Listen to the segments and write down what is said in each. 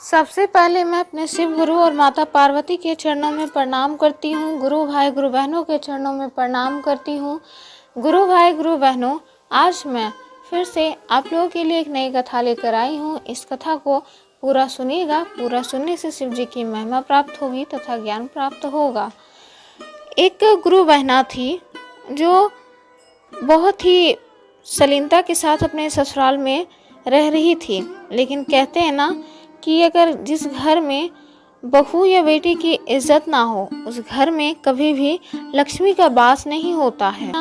सबसे पहले मैं अपने शिव गुरु और माता पार्वती के चरणों में प्रणाम करती हूँ। गुरु भाई गुरु बहनों के चरणों में प्रणाम करती हूँ। गुरु भाई गुरु बहनों, आज मैं फिर से आप लोगों के लिए एक नई कथा लेकर आई हूँ। इस कथा को पूरा सुनिएगा। पूरा सुनने से शिव जी की महिमा प्राप्त होगी तथा ज्ञान प्राप्त होगा। एक गुरु बहना थी जो बहुत ही शालीनता के साथ अपने ससुराल में रह रही थी। लेकिन कहते हैं ना कि अगर जिस घर में बहू या बेटी की इज्जत ना हो, उस घर में कभी भी लक्ष्मी का वास नहीं होता है।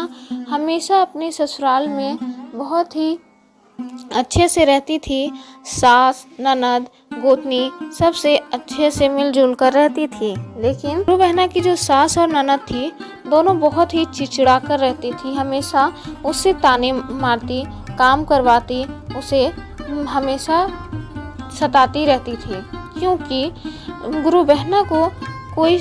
हमेशा अपने ससुराल में बहुत ही अच्छे से रहती थी। सास, ननद, गोतनी सबसे अच्छे से मिलजुल कर रहती थी। लेकिन गुरु बहना की जो सास और ननद थी, दोनों बहुत ही चिड़चिड़ा कर रहती थी। हमेशा उससे ताने मारती, काम करवाती, उसे हमेशा सताती रहती थी। क्योंकि गुरु बहना को कोई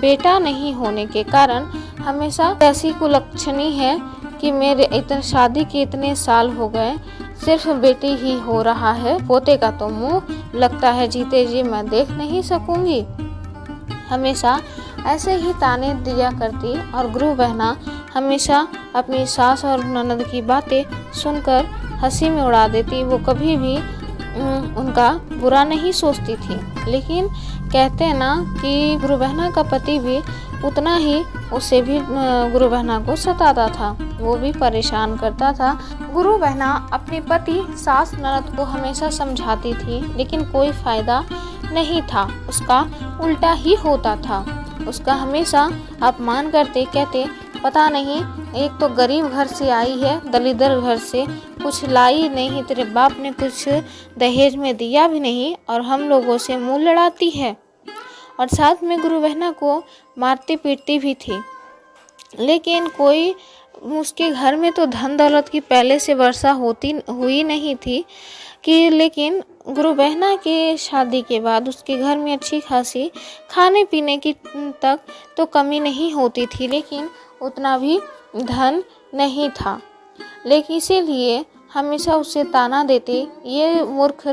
बेटा नहीं होने के कारण हमेशा ऐसी कुलक्षणी है कि मेरे इतने शादी के इतने साल हो गए, सिर्फ बेटी ही हो रहा है। पोते का तो मुंह लगता है जीते जी मैं देख नहीं सकूंगी। हमेशा ऐसे ही ताने दिया करती और गुरु बहना हमेशा अपनी सास और ननद की बातें सुनकर हंसी में उड़ा देती। वो कभी भी उनका बुरा नहीं सोचती थी। लेकिन कहते हैं ना कि गुरु बहना का पति भी उतना ही उसे भी गुरु बहना को सताता था, वो भी परेशान करता था। गुरु बहना अपने पति सास ननद को हमेशा समझाती थी, लेकिन कोई फायदा नहीं था, उसका उल्टा ही होता था। उसका हमेशा अपमान करते, कहते पता नहीं, एक तो गरीब घर से आई है, दलिदर घर से, कुछ लाई नहीं, तेरे बाप ने कुछ दहेज में दिया भी नहीं और हम लोगों से मुंह लड़ाती है। और साथ में गुरु बहना को मारती पीटती भी थी। लेकिन कोई उसके घर में तो धन दौलत की पहले से वर्षा हुई नहीं थी कि लेकिन गुरु बहना के शादी के बाद उसके घर में अच्छी खासी खाने पीने की तक तो कमी नहीं होती थी, लेकिन उतना भी धन नहीं था। लेकिन इसीलिए हमेशा उसे ताना देते। ये मूर्ख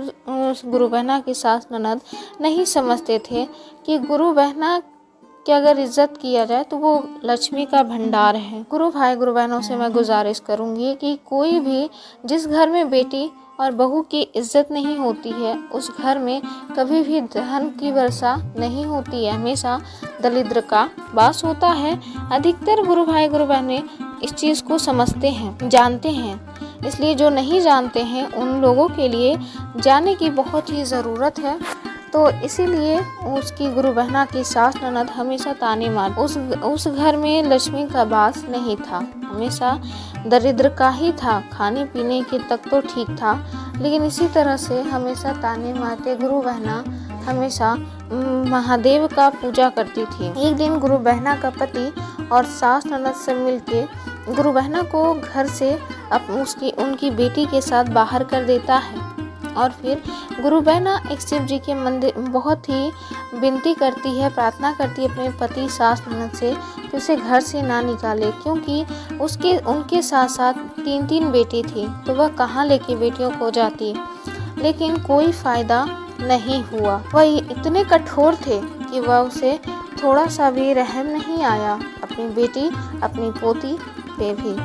गुरु बहना की सास ननद नहीं समझते थे कि गुरु बहना की अगर इज्जत किया जाए तो वो लक्ष्मी का भंडार है। गुरु भाई गुरु बहनों से मैं गुजारिश करूंगी कि कोई भी जिस घर में बेटी और बहू की इज्जत नहीं होती है, उस घर में कभी भी धन की वर्षा नहीं होती है, हमेशा दरिद्र का वास होता है। अधिकतर गुरु भाई गुरु बहनें इस चीज़ को समझते हैं, जानते हैं। इसलिए जो नहीं जानते हैं उन लोगों के लिए जानने की बहुत ही ज़रूरत है। तो इसीलिए उसकी गुरु बहना की सास ननद हमेशा ताने मार। उस घर में लक्ष्मी का वास नहीं था, हमेशा दरिद्र का ही था। खाने पीने के तक तो ठीक था, लेकिन इसी तरह से हमेशा ताने मारते। गुरु बहना हमेशा महादेव का पूजा करती थी। एक दिन गुरु बहना का पति और सास ननद से मिलके गुरु बहना को घर से उनकी बेटी के साथ बाहर कर देता है। और फिर गुरु बहना एक शिव जी के मंदिर बहुत ही विनती करती है, प्रार्थना करती है अपने पति सास ननद से कि उसे घर से ना निकाले, क्योंकि उनके साथ साथ 3 बेटी थी, तो वह कहाँ लेके बेटियों को जाती। लेकिन कोई फ़ायदा नहीं हुआ। वह इतने कठोर थे कि वह उसे थोड़ा सा भी रहम नहीं आया। अपनी बेटी अपनी पोती पे भी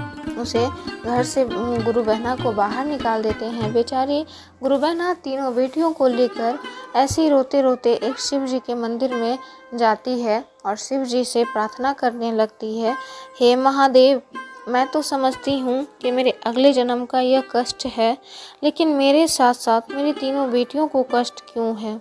उसे घर से गुरु बहना को बाहर निकाल देते हैं। बेचारी गुरु बहना 3 बेटियों को लेकर ऐसे ही रोते रोते एक शिव जी के मंदिर में जाती है और शिव जी से प्रार्थना करने लगती है, हे महादेव, मैं तो समझती हूँ कि मेरे अगले जन्म का यह कष्ट है, लेकिन मेरे साथ साथ मेरी 3 बेटियों को कष्ट क्यों है?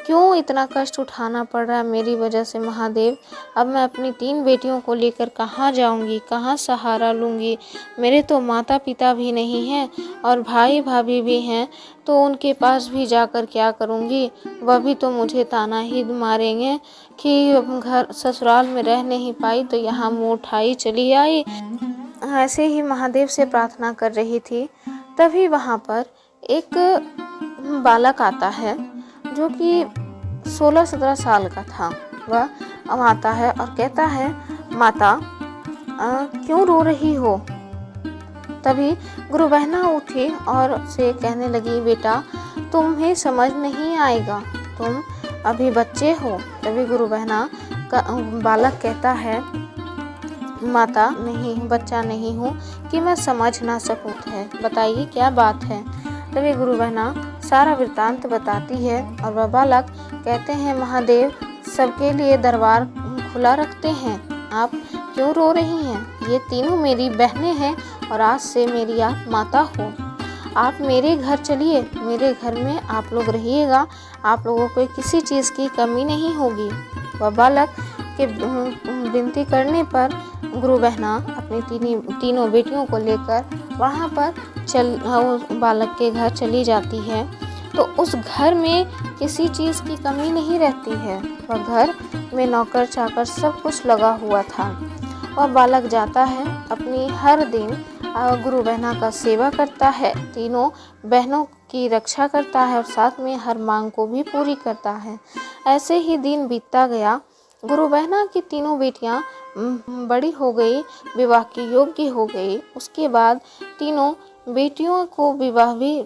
क्यों इतना कष्ट उठाना पड़ रहा है मेरी वजह से महादेव? अब मैं अपनी 3 बेटियों को लेकर कहाँ जाऊँगी, कहाँ सहारा लूँगी? मेरे तो माता पिता भी नहीं हैं और भाई भाभी भी हैं, तो उनके पास भी जाकर क्या करूँगी? वह भी तो मुझे ताना ही मारेंगे कि घर ससुराल में रह नहीं पाई तो यहाँ मुँह उठाई चली आई। ऐसे ही महादेव से प्रार्थना कर रही थी, तभी वहाँ पर एक बालक आता है जो कि 16-17 साल का था। वह आता है और कहता है, माता क्यों रो रही हो? तभी गुरु बहना उठी और उसे कहने लगी, बेटा तुम्हें समझ नहीं आएगा, तुम अभी बच्चे हो। तभी गुरु बहना का बालक कहता है, माता नहीं, बच्चा नहीं हूँ कि मैं समझ ना सकूँ। है बताइए क्या बात है। तभी गुरु बहना सारा वृत्तांत बताती है और वह बालक कहते हैं, महादेव सबके लिए दरबार खुला रखते हैं, आप क्यों रो रही हैं? ये तीनों मेरी बहनें हैं और आज से मेरी आप माता हो। आप मेरे घर चलिए, मेरे घर में आप लोग रहिएगा, आप लोगों को किसी चीज़ की कमी नहीं होगी। वह बालक के विनती करने पर गुरु बहना अपनी तीनों बेटियों को लेकर वहाँ पर उस बालक के घर चली जाती है। तो उस घर में किसी चीज़ की कमी नहीं रहती है। वह घर में नौकर चाकर सब कुछ लगा हुआ था। वह बालक जाता है, अपनी हर दिन गुरु बहना का सेवा करता है, तीनों बहनों की रक्षा करता है और साथ में हर मांग को भी पूरी करता है। ऐसे ही दिन बीतता गया। गुरु बहना की तीनों बेटियां बड़ी हो गई, विवाह के योग्य हो गई। उसके बाद तीनों बेटियों को विवाह भी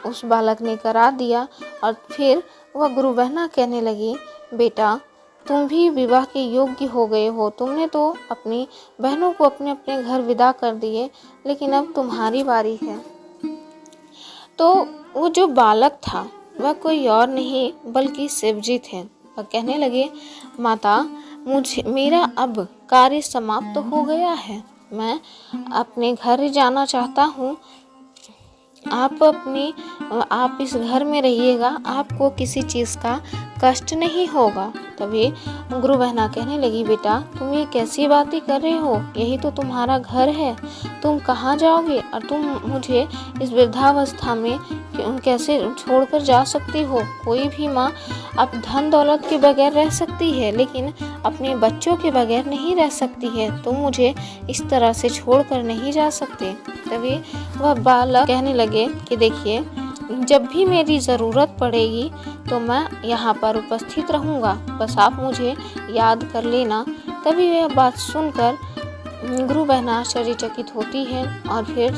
उस बालक ने करा दिया और फिर वह गुरु बहना कहने लगी, बेटा तुम भी विवाह के योग्य हो गए हो, तुमने तो अपनी बहनों को अपने अपने घर विदा कर दिए, लेकिन अब तुम्हारी बारी है। तो वो जो बालक था वह कोई और नहीं बल्कि शिवजी थे। वह कहने लगे, माता मेरा अब कार्य समाप्त हो गया है, मैं अपने घर जाना चाहता हूँ। आप इस घर में रहिएगा, आपको किसी चीज़ का कष्ट नहीं होगा। तभी गुरु बहना कहने लगी, बेटा तुम ये कैसी बातें कर रहे हो, यही तो तुम्हारा घर है, तुम कहाँ जाओगे और तुम मुझे इस वृद्धावस्था में कैसे छोड़कर जा सकती हो। कोई भी माँ अब धन दौलत के बगैर रह सकती है, लेकिन अपने बच्चों के बगैर नहीं रह सकती है। तुम मुझे इस तरह से छोड़कर नहीं जा सकते। तभी वह बालक कहने लगे कि देखिए, जब भी मेरी ज़रूरत पड़ेगी तो मैं यहाँ पर उपस्थित रहूँगा, बस आप मुझे याद कर लेना। तभी यह बात सुनकर गुरु बहना आश्चर्यचकित होती है और फिर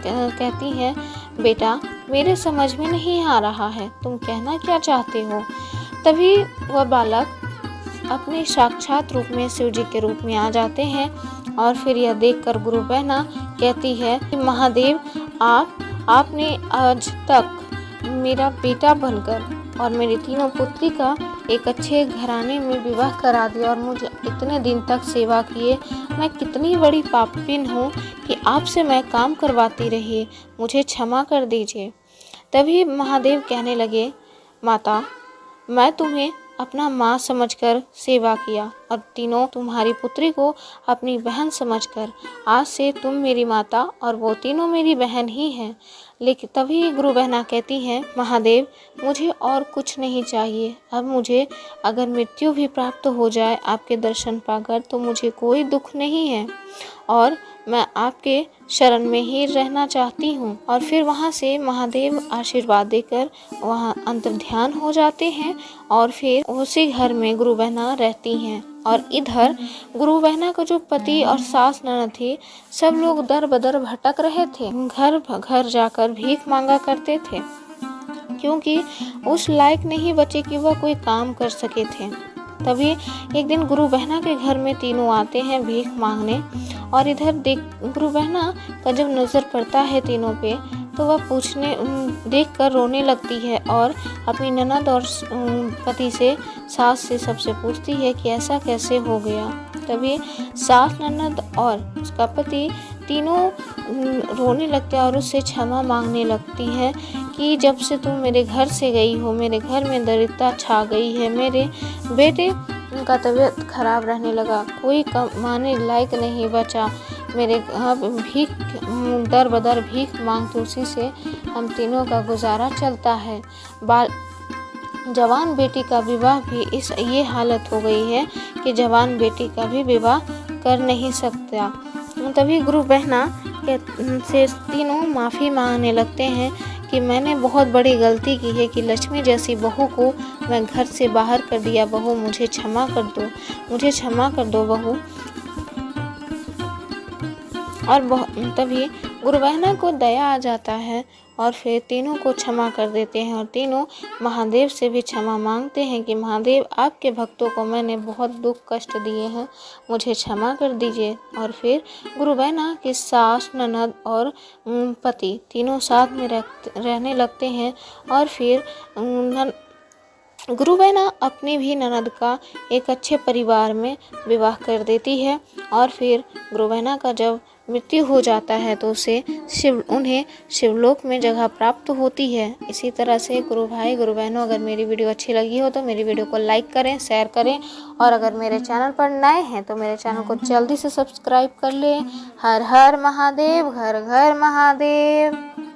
कहती है, बेटा मेरे समझ में नहीं आ रहा है, तुम कहना क्या चाहते हो। तभी वह बालक अपने साक्षात रूप में शिव जी के रूप में आ जाते हैं और फिर यह देखकर गुरु बहना कहती है कि महादेव आपने आज तक मेरा बेटा बनकर और मेरी तीनों पुत्री का एक अच्छे घराने में विवाह करा दिया और मुझे इतने दिन तक सेवा किए। मैं कितनी बड़ी पापिन हूँ कि आपसे मैं काम करवाती रही, मुझे क्षमा कर दीजिए। तभी महादेव कहने लगे, माता मैं तुम्हें अपना माँ समझकर सेवा किया और तीनों तुम्हारी पुत्री को अपनी बहन समझकर आज से तुम मेरी माता और वो तीनों मेरी बहन ही हैं। लेकिन तभी गुरु बहना कहती है, महादेव मुझे और कुछ नहीं चाहिए, अब मुझे अगर मृत्यु भी प्राप्त हो जाए आपके दर्शन पाकर तो मुझे कोई दुख नहीं है और मैं आपके शरण में ही रहना चाहती हूँ। और फिर वहाँ से महादेव आशीर्वाद देकर वहाँ अंतर्ध्यान हो जाते हैं और फिर उसी घर में गुरु बहना रहती हैं। और इधर गुरु बहना का जो पति और सास ननद थी, सब लोग दर बदर भटक रहे थे, घर घर जाकर भीख मांगा करते थे, क्योंकि उस लायक नहीं बचे कि वह कोई काम कर सके थे। तभी एक दिन गुरु बहना के घर में तीनों आते हैं भीख मांगने और इधर गुरु बहना का जब नज़र पड़ता है तीनों पे तो वह देखकर रोने लगती है और अपनी ननद और पति से, सास से, सबसे पूछती है कि ऐसा कैसे हो गया। तभी सास, ननद और उसका पति तीनों रोने लगते हैं और उससे क्षमा मांगने लगती हैं कि जब से तुम मेरे घर से गई हो, मेरे घर में दरिद्रता छा गई है, मेरे बेटे का तबीयत खराब रहने लगा, कोई कमाने लायक नहीं बचा, मेरे भीख दर बदर भीख मांगते, उसी से हम तीनों का गुजारा चलता है। जवान बेटी का विवाह भी ये हालत हो गई है कि जवान बेटी का भी विवाह कर नहीं सकता। तभी गुरु बहना से तीनों माफ़ी मांगने लगते हैं कि मैंने बहुत बड़ी गलती की है कि लक्ष्मी जैसी बहू को मैं घर से बाहर कर दिया। बहू मुझे क्षमा कर दो, मुझे क्षमा कर दो बहू। और तभी गुरु बहना को दया आ जाता है और फिर तीनों को क्षमा कर देते हैं और तीनों महादेव से भी क्षमा मांगते हैं कि महादेव, आपके भक्तों को मैंने बहुत दुख कष्ट दिए हैं, मुझे क्षमा कर दीजिए। और फिर गुरु बहना की सास, ननद और पति तीनों साथ में रहने लगते हैं। और फिर गुरु बहना अपनी भी ननद का एक अच्छे परिवार में विवाह कर देती है। और फिर गुरु बहना का जब मृत्यु हो जाता है तो उन्हें शिवलोक में जगह प्राप्त होती है। इसी तरह से गुरु भाई गुरु बहनों, अगर मेरी वीडियो अच्छी लगी हो तो मेरी वीडियो को लाइक करें, शेयर करें, और अगर मेरे चैनल पर नए हैं तो मेरे चैनल को जल्दी से सब्सक्राइब कर लें। हर हर महादेव, घर घर महादेव।